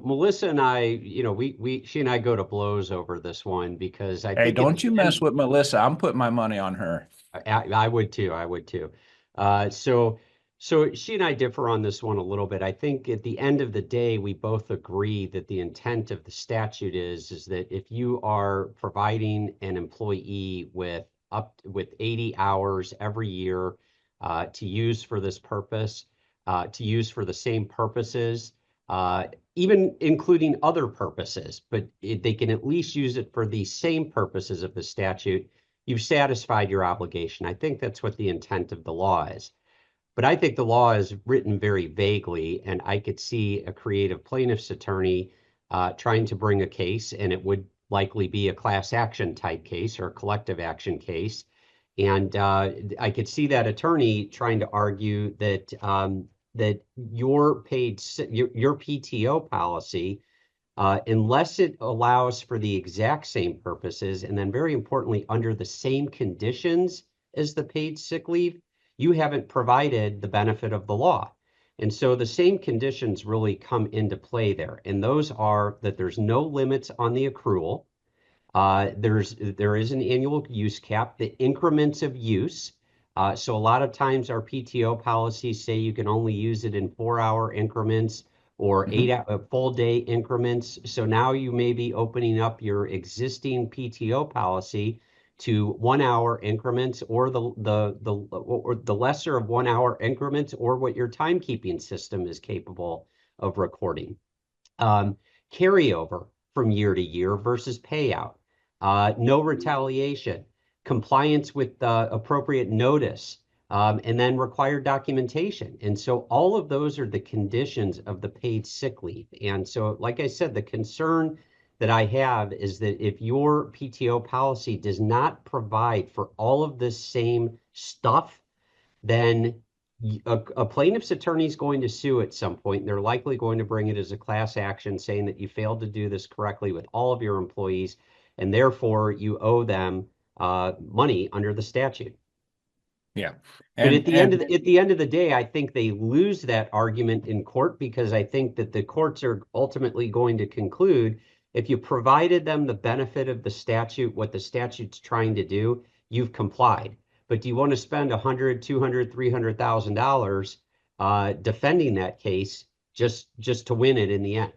Melissa and I, she and I go to blows over this one because I Hey, think at don't the you mess end, with Melissa. I'm putting my money on her. I would too. I would too. Uh, so, so she and I differ on this one a little bit. I think at the end of the day, we both agree that the intent of the statute is that if you are providing an employee with 80 hours every year to use for this purpose, to use for the same purposes, uh, even including other purposes, but they can at least use it for the same purposes of the statute, you've satisfied your obligation. I think that's what the intent of the law is. But I think the law is written very vaguely, and I could see a creative plaintiff's attorney trying to bring a case, and it would likely be a class action type case or a collective action case. And I could see that attorney trying to argue that your PTO policy, unless it allows for the exact same purposes, and then very importantly, under the same conditions as the paid sick leave, you haven't provided the benefit of the law. And so the same conditions really come into play there. And those are that there's no limits on the accrual. There is an annual use cap, the increments of use. So a lot of times our PTO policies say you can only use it in 4 hour increments or Mhm. full day increments. So now you may be opening up your existing PTO policy to 1 hour increments or the lesser of 1 hour increments or what your timekeeping system is capable of recording. Um, Carryover from year to year versus payout, no retaliation, compliance with appropriate notice, and then required documentation. And so all of those are the conditions of the paid sick leave. And so, like I said, the concern that I have is that if your PTO policy does not provide for all of this same stuff, then a plaintiff's attorney is going to sue at some point. And they're likely going to bring it as a class action saying that you failed to do this correctly with all of your employees, and therefore you owe them money under the statute. Yeah. But And at the end of the day, I think they lose that argument in court because I think that the courts are ultimately going to conclude if you provided them the benefit of the statute, what the statute's trying to do, you've complied. But do you want to spend 100, 200, $300,000 defending that case just to win it in the end?